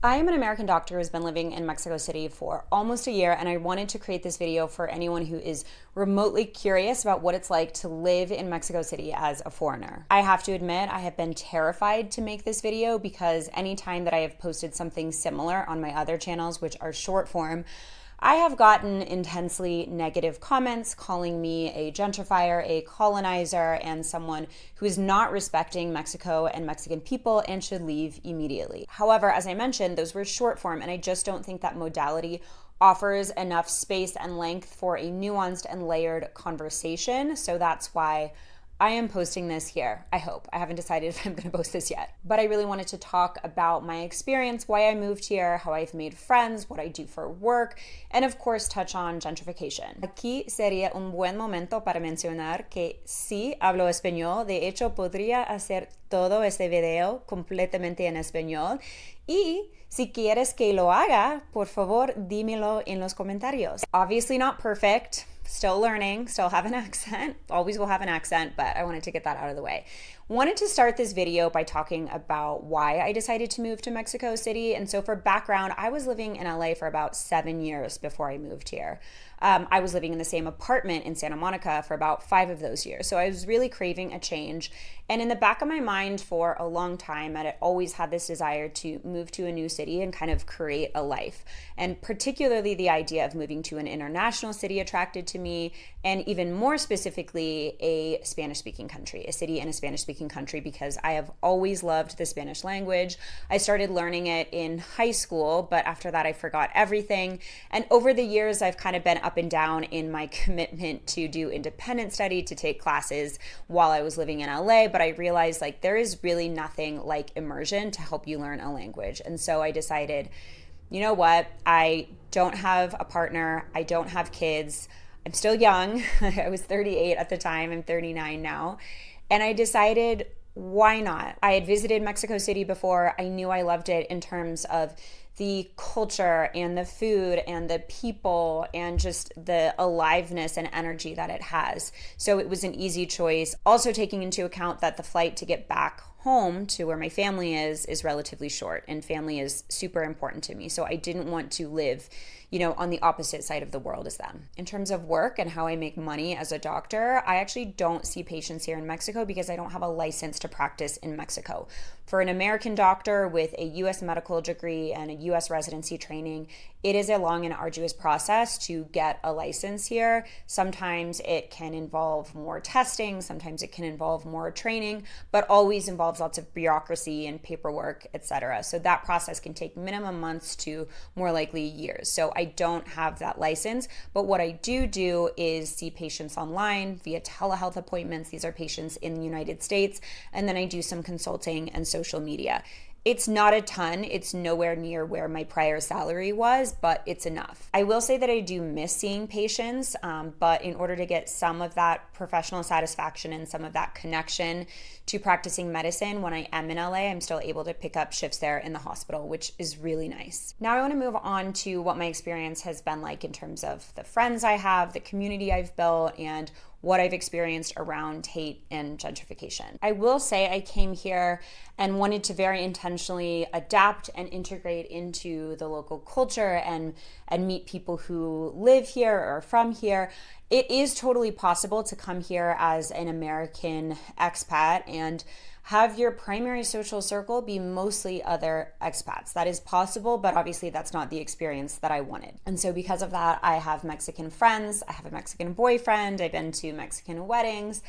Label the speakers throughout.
Speaker 1: I am an American doctor who's been living in Mexico City for almost a year, and I wanted to create this video for anyone who is remotely curious about what it's like to live in Mexico City as a foreigner. I have to admit, I have been terrified to make this video because anytime that I have posted something similar on my other channels, which are short form, I have gotten intensely negative comments calling me a gentrifier, a colonizer, and someone who is not respecting Mexico and Mexican people and should leave immediately. However, as I mentioned, those were short form, and I just don't think that modality offers enough space and length for a nuanced and layered conversation. So that's why I am posting this here, I hope. I haven't decided if I'm going to post this yet. But I really wanted to talk about my experience, why I moved here, how I've made friends, what I do for work, and of course touch on gentrification. Aquí sería un buen momento para mencionar que sí hablo español. De hecho, podría hacer todo este video completamente en español. Y si quieres que lo haga, por favor, dímelo en los comentarios. Obviously not perfect. Still learning, still have an accent, always will have an accent, but I wanted to get that out of the way. Wanted to start this video by talking about why I decided to move to Mexico City. And so for background, I was living in LA for about 7 years before I moved here. I was living in the same apartment in Santa Monica for about 5 of those years. So I was really craving a change. And in the back of my mind for a long time, I had always had this desire to move to a new city and kind of create a life. And particularly the idea of moving to an international city attracted to me, and even more specifically, a Spanish-speaking country, a city in a Spanish-speaking country, because I have always loved the Spanish language. I started learning it in high school, but after that I forgot everything. And over the years, I've kind of been up and down in my commitment to do independent study, to take classes while I was living in LA, but I realized like there is really nothing like immersion to help you learn a language. And so I decided, you know what, I don't have a partner, I don't have kids, I'm still young. I was 38 at the time, I'm 39 now. And I decided, why not? I had visited Mexico City before. I knew I loved it in terms of the culture and the food and the people and just the aliveness and energy that it has. So it was an easy choice. Also taking into account that the flight to get back home to where my family is relatively short, and family is super important to me. So I didn't want to live, on the opposite side of the world as them. In terms of work and how I make money as a doctor, I actually don't see patients here in Mexico because I don't have a license to practice in Mexico. For an American doctor with a US medical degree and a US residency training, it is a long and arduous process to get a license here. Sometimes it can involve more testing, sometimes it can involve more training, but always involves lots of bureaucracy and paperwork, etc. So that process can take minimum months to more likely years. So I don't have that license, but what I do is see patients online via telehealth appointments. These are patients in the United States, and then I do some consulting and social media. It's not a ton. It's nowhere near where my prior salary was, but it's enough. I will say that I do miss seeing patients, but in order to get some of that professional satisfaction and some of that connection to practicing medicine when I am in LA, I'm still able to pick up shifts there in the hospital, which is really nice. Now I want to move on to what my experience has been like in terms of the friends I have, the community I've built, and what I've experienced around hate and gentrification. I will say I came here and wanted to very intentionally adapt and integrate into the local culture and meet people who live here or are from here. It is totally possible to come here as an American expat and have your primary social circle be mostly other expats. That is possible, but obviously that's not the experience that I wanted. And so because of that, I have Mexican friends, I have a Mexican boyfriend, I've been to Mexican weddings.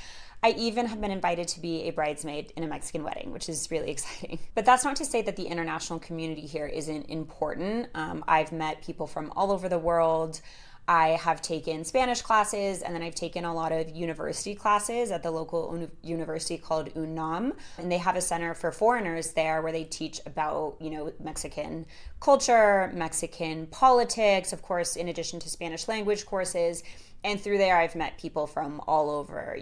Speaker 1: I even have been invited to be a bridesmaid in a Mexican wedding, which is really exciting. But that's not to say that the international community here isn't important. I've met people from all over the world. I have taken Spanish classes, and then I've taken a lot of university classes at the local university called UNAM. And they have a center for foreigners there where they teach about, Mexican culture, Mexican politics, of course, in addition to Spanish language courses. And through there, I've met people from all over,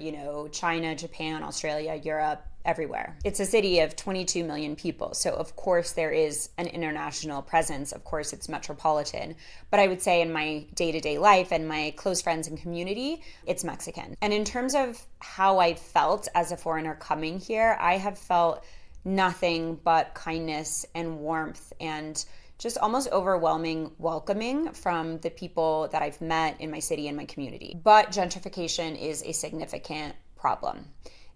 Speaker 1: China, Japan, Australia, Europe, everywhere. It's a city of 22 million people. So of course there is an international presence. Of course it's metropolitan. But I would say in my day-to-day life and my close friends and community, it's Mexican. And in terms of how I felt as a foreigner coming here, I have felt nothing but kindness and warmth and just almost overwhelming welcoming from the people that I've met in my city and my community. But gentrification is a significant problem.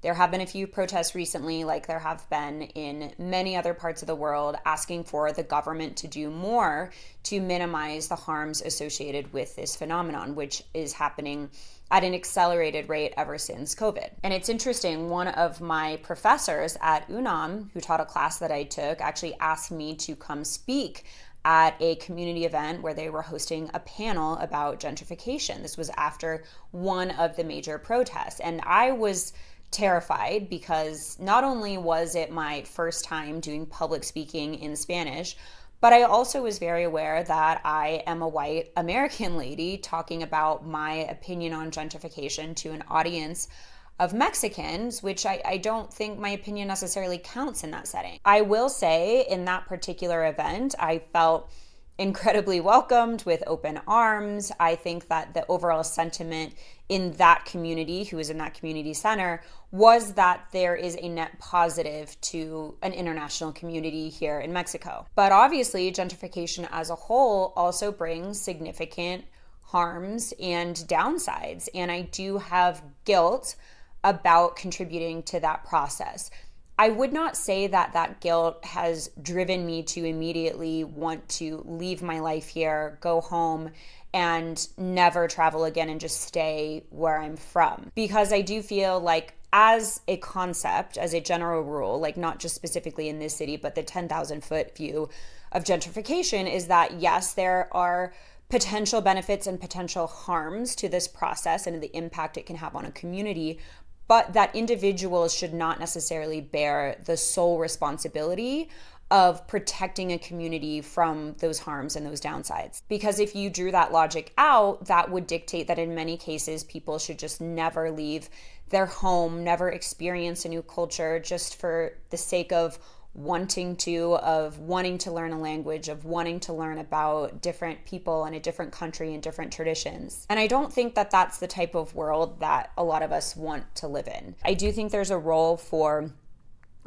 Speaker 1: There have been a few protests recently, like there have been in many other parts of the world, asking for the government to do more to minimize the harms associated with this phenomenon, which is happening at an accelerated rate ever since COVID. And it's interesting, one of my professors at UNAM, who taught a class that I took, actually asked me to come speak at a community event where they were hosting a panel about gentrification. This was after one of the major protests. And I was terrified because not only was it my first time doing public speaking in Spanish, but I also was very aware that I am a white American lady talking about my opinion on gentrification to an audience of Mexicans, which I don't think my opinion necessarily counts in that setting. I will say in that particular event, I felt incredibly welcomed with open arms. I think that the overall sentiment in that community, who was in that community center, was that there is a net positive to an international community here in Mexico. But obviously, gentrification as a whole also brings significant harms and downsides. And I do have guilt about contributing to that process. I would not say that that guilt has driven me to immediately want to leave my life here, go home, and never travel again and just stay where I'm from. Because I do feel like as a concept, as a general rule, like not just specifically in this city, but the 10,000 foot view of gentrification is that yes, there are potential benefits and potential harms to this process and the impact it can have on a community, but that individuals should not necessarily bear the sole responsibility of protecting a community from those harms and those downsides. Because if you drew that logic out, that would dictate that in many cases, people should just never leave their home, never experience a new culture just for the sake of wanting to learn a language, of wanting to learn about different people in a different country and different traditions. And I don't think that that's the type of world that a lot of us want to live in. I do think there's a role for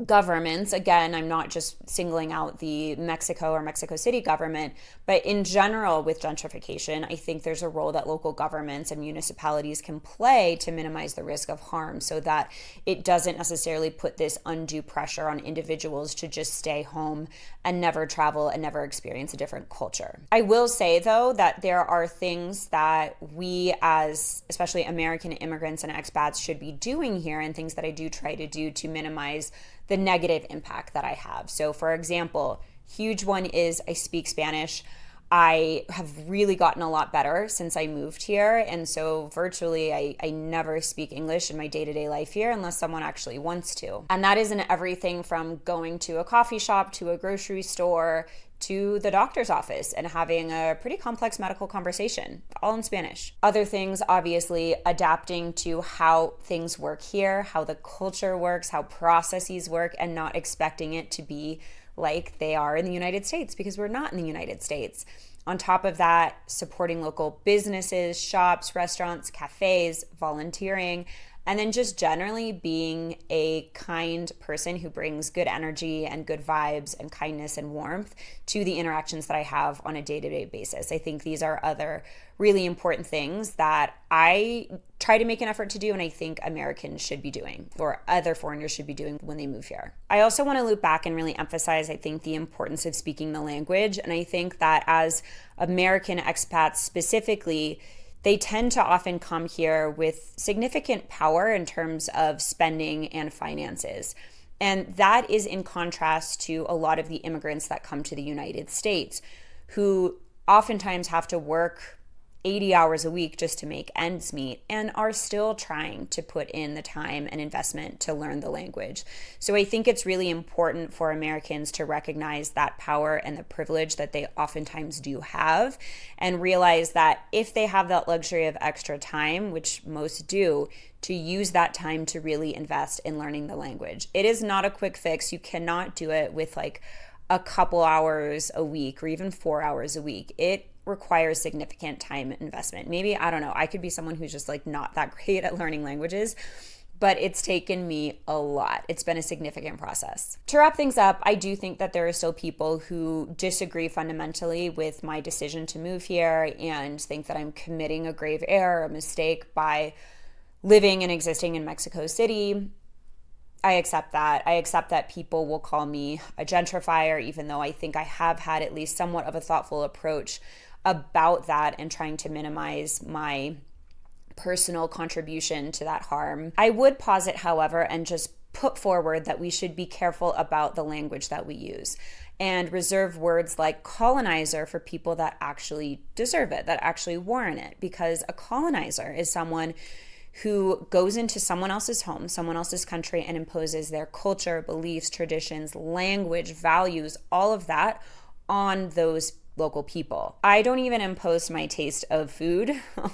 Speaker 1: governments. Again, I'm not just singling out the Mexico or Mexico City government, but in general with gentrification, I think there's a role that local governments and municipalities can play to minimize the risk of harm so that it doesn't necessarily put this undue pressure on individuals to just stay home and never travel and never experience a different culture. I will say though that there are things that we as especially American immigrants and expats should be doing here, and things that I do try to do to minimize the negative impact that I have. So for example, huge one is I speak Spanish. I have really gotten a lot better since I moved here. And so virtually I never speak English in my day-to-day life here unless someone actually wants to. And that is in everything from going to a coffee shop, to a grocery store, to the doctor's office and having a pretty complex medical conversation, all in Spanish. Other things, obviously, adapting to how things work here, how the culture works, how processes work, and not expecting it to be like they are in the United States, because we're not in the United States. On top of that, supporting local businesses, shops, restaurants, cafes, volunteering, and then just generally being a kind person who brings good energy and good vibes and kindness and warmth to the interactions that I have on a day-to-day basis. I think these are other really important things that I try to make an effort to do, and I think Americans should be doing, or other foreigners should be doing when they move here. I also want to loop back and really emphasize, I think, the importance of speaking the language. And I think that as American expats specifically, they tend to often come here with significant power in terms of spending and finances. And that is in contrast to a lot of the immigrants that come to the United States, who oftentimes have to work 80 hours a week just to make ends meet and are still trying to put in the time and investment to learn the language. So I think it's really important for Americans to recognize that power and the privilege that they oftentimes do have, and realize that if they have that luxury of extra time, which most do, to use that time to really invest in learning the language. It is not a quick fix. You cannot do it with like a couple hours a week or even 4 hours a week. It requires significant time investment. Maybe, I don't know, I could be someone who's just like not that great at learning languages, but it's taken me a lot. It's been a significant process. To wrap things up, I do think that there are still people who disagree fundamentally with my decision to move here and think that I'm committing a grave error, a mistake by living and existing in Mexico City. I accept that. I accept that people will call me a gentrifier, even though I think I have had at least somewhat of a thoughtful approach about that and trying to minimize my personal contribution to that harm. I would posit, however, and just put forward that we should be careful about the language that we use and reserve words like colonizer for people that actually deserve it, that actually warrant it, because a colonizer is someone who goes into someone else's home, someone else's country, and imposes their culture, beliefs, traditions, language, values, all of that on those local people. I don't even impose my taste of food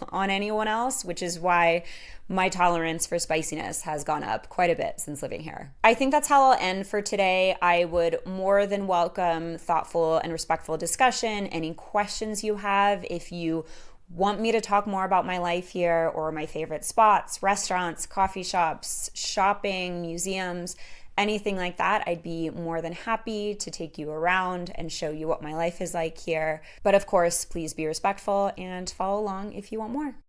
Speaker 1: on anyone else, which is why my tolerance for spiciness has gone up quite a bit since living here. I think that's how I'll end for today. I would more than welcome thoughtful and respectful discussion. Any questions you have, if you want me to talk more about my life here or my favorite spots, restaurants, coffee shops, shopping, museums, anything like that, I'd be more than happy to take you around and show you what my life is like here. But of course, please be respectful and follow along if you want more.